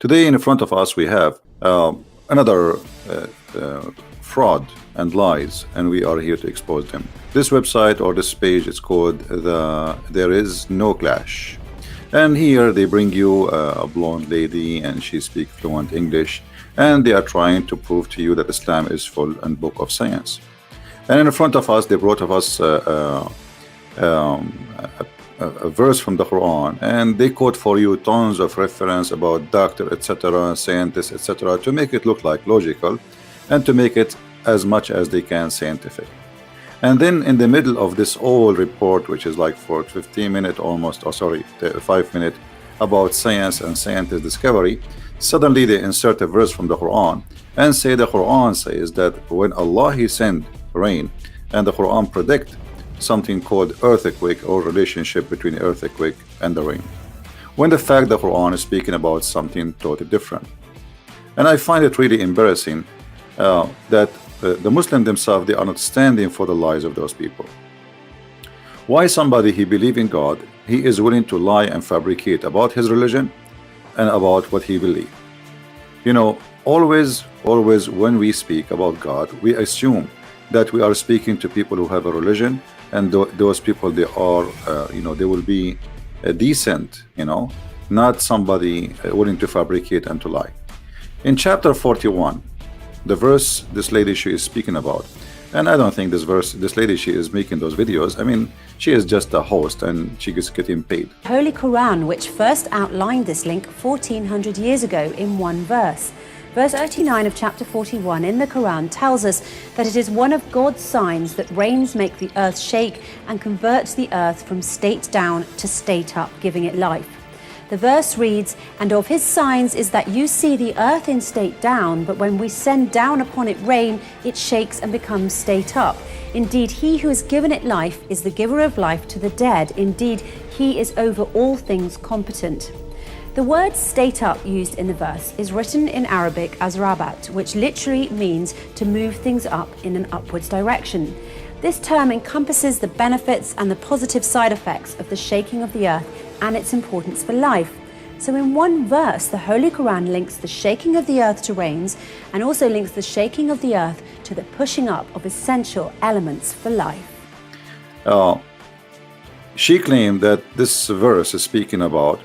Today in front of us we have another fraud and lies, and we are here to expose them. This website or this page is called There Is No Clash, and here they bring you a blonde lady and she speaks fluent English, and they are trying to prove to you that Islam is full and book of science. And in front of us they brought us a verse from the Quran, and they quote for you tons of reference about doctor, etc., scientists, etc., to make it look like logical and to make it as much as they can scientific. And then in the middle of this whole report, which is like for 15 minutes almost, or sorry, 5 minutes, about science and scientist discovery, suddenly they insert a verse from the Quran and say the Quran says that when Allah He send rain, and the Quran predict something called earthquake or relationship between earthquake and the rain, when the fact the Quran is speaking about something totally different. And I find it really embarrassing that the Muslims themselves, they are not standing for the lies of those people. Why somebody he believe in God, he is willing to lie and fabricate about his religion and about what he believes? You know, always when we speak about God, we assume that we are speaking to people who have a religion, and those people, they are you know, they will be decent, you know, not somebody willing to fabricate and to lie. In chapter 41, the verse this lady she is speaking about, and I don't think this lady she is making those videos, I mean, she is just a host and she is getting paid. Holy Quran, which first outlined this link 1400 years ago in one verse. Verse 39 of chapter 41 in the Quran tells us that it is one of God's signs that rains make the earth shake and converts the earth from state down to state up, giving it life. The verse reads, "And of his signs is that you see the earth in state down, but when we send down upon it rain, it shakes and becomes state up. Indeed, he who has given it life is the giver of life to the dead. Indeed, he is over all things competent." The word state up used in the verse is written in Arabic as rabat, which literally means to move things up in an upwards direction. This term encompasses the benefits and the positive side effects of the shaking of the earth and its importance for life. So in one verse, the Holy Quran links the shaking of the earth to rains and also links the shaking of the earth to the pushing up of essential elements for life. She claimed that this verse is speaking about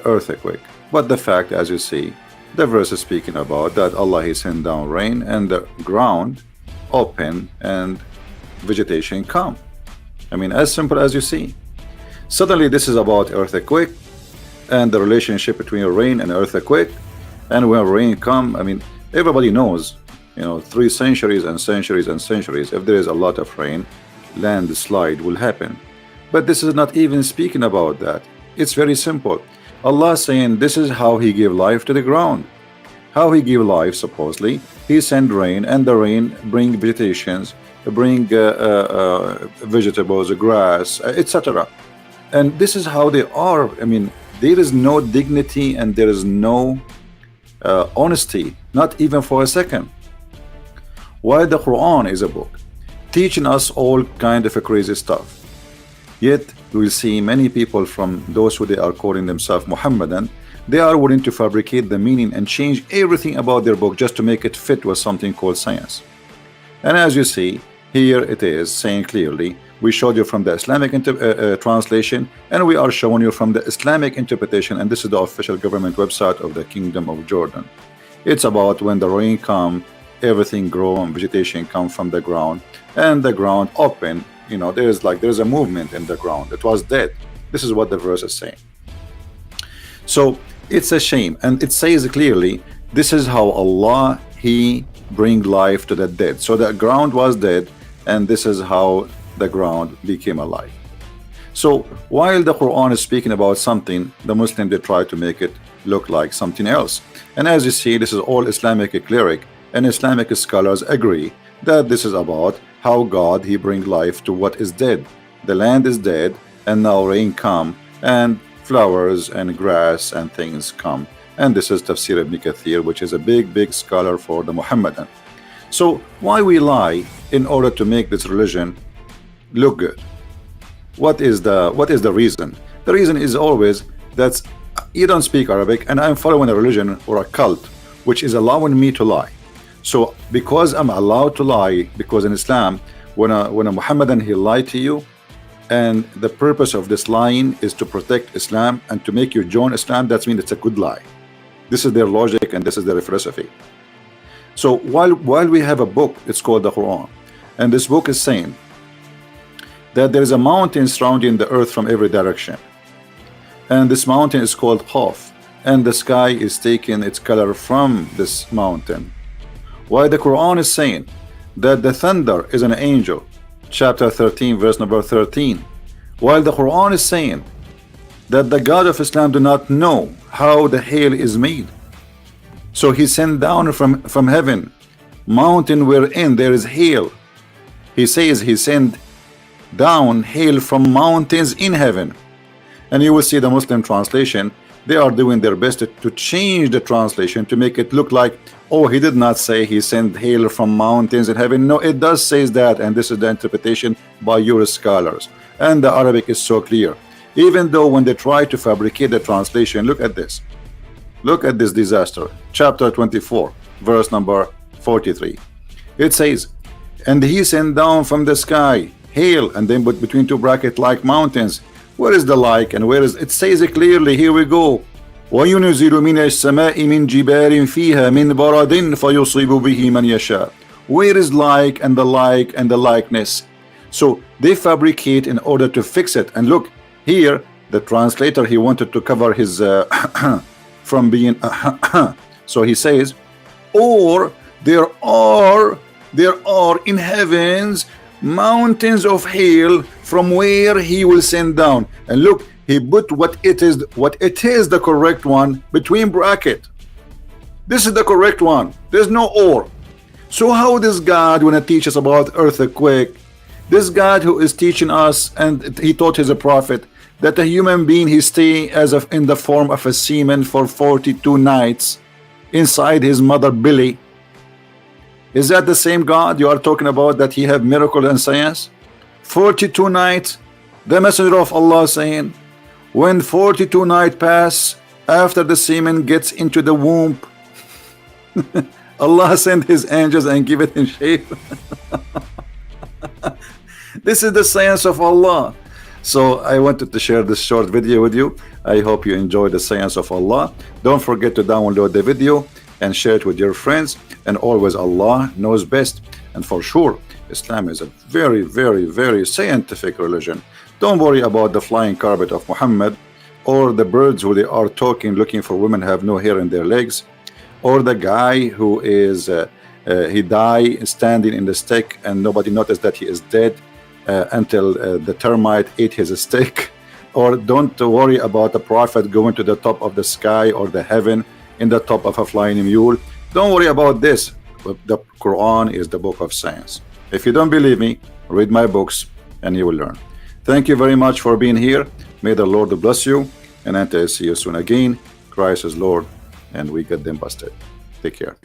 earthquake, but the fact, as you see, the verse is speaking about that Allah He sent down rain and the ground open and vegetation come. I mean, as simple as you see. Suddenly this is about earthquake and the relationship between rain and earthquake, and when rain come, I mean, everybody knows, you know, 3 centuries and centuries and centuries, if there is a lot of rain, landslide will happen. But this is not even speaking about that. It's very simple. Allah saying this is how He give life to the ground. How He give life, supposedly, He send rain, and the rain bring vegetations, bring vegetables, grass, etc. And this is how they are. I mean, there is no dignity and there is no honesty, not even for a second. While the Quran is a book teaching us all kind of a crazy stuff, yet we will see many people from those who they are calling themselves Muhammadan, they are willing to fabricate the meaning and change everything about their book just to make it fit with something called science. And as you see, here it is saying clearly, we showed you from the Islamic translation, and we are showing you from the Islamic interpretation, and this is the official government website of the Kingdom of Jordan. It's about when the rain come, everything grow and vegetation come from the ground, and the ground open. You know, there's a movement in the ground. It was dead. This is what the verse is saying. So it's a shame, and it says clearly this is how Allah He bring life to the dead. So the ground was dead, and this is how the ground became alive. So while the Quran is speaking about something, the Muslims, they try to make it look like something else. And as you see, this is all Islamic cleric and Islamic scholars agree that this is about how God He bring life to what is dead. The land is dead, and now rain come, and flowers and grass and things come. And this is Tafsir ibn Kathir, which is a big scholar for the Muhammadan. So why we lie in order to make this religion look good? What is the reason? The reason is always that you don't speak Arabic, and I'm following a religion or a cult which is allowing me to lie. So because I'm allowed to lie, because in Islam, when a Muhammadan, he lied to you, and the purpose of this lying is to protect Islam and to make you join Islam, that means it's a good lie. This is their logic and this is their philosophy. So while we have a book, it's called the Quran, and this book is saying that there is a mountain surrounding the earth from every direction, and this mountain is called Qaf, and the sky is taking its color from this mountain. Why the Quran is saying that the thunder is an angel, chapter 13 verse number 13, while the Quran is saying that the God of Islam do not know how the hail is made. So he sent down from heaven mountain wherein there is hail. He says he sent down hail from mountains in heaven. And you will see the Muslim translation, they are doing their best to change the translation to make it look like, oh, he did not say he sent hail from mountains in heaven. No, it does say that, and this is the interpretation by your scholars. And the Arabic is so clear. Even though when they try to fabricate the translation, look at this. Look at this disaster. Chapter 24, verse number 43. It says, and he sent down from the sky hail, and then put between two brackets like mountains. Where is the like and where is it? Says it clearly. Here we go. وَيُنْزِلُ مِنَ السَّمَاءِ مِنْ جِبَالٍ فِيهَا مِنْ بَرَدٍ فَيُصِيبُ بِهِ مَنْ يَشَاءُ. Where is like and the like and the likeness? So they fabricate in order to fix it. And look here, the translator, he wanted to cover his from being so he says, or there are in heavens mountains of hail from where he will send down. And look, he put what it is the correct one between bracket. This is the correct one. There's no or. So how this God wanna teach us about earthquake? This God who is teaching us, and he taught his prophet that a human being, he stay in the form of a semen for 42 nights inside his mother belly. Is that the same God you are talking about, that he have miracle and science? 42 nights. The messenger of Allah saying, when 42 nights pass after the semen gets into the womb, Allah sent his angels and give it in shape. This is the science of Allah. So I wanted to share this short video with you. I hope you enjoy the science of Allah. Don't forget to download the video and share it with your friends. And always, Allah knows best. And for sure, Islam is a very, very, very scientific religion. Don't worry about the flying carpet of Muhammad, or the birds who they are talking, looking for women have no hair in their legs, or the guy who is he died standing in the stick and nobody noticed that he is dead until the termite ate his stick. Or don't worry about the prophet going to the top of the sky or the heaven in the top of a flying mule. Don't worry about this. The Quran is the book of science. If you don't believe me, read my books and you will learn. Thank you very much for being here. May the Lord bless you, and until I see you soon again, Christ is Lord, and we get them busted. Take care.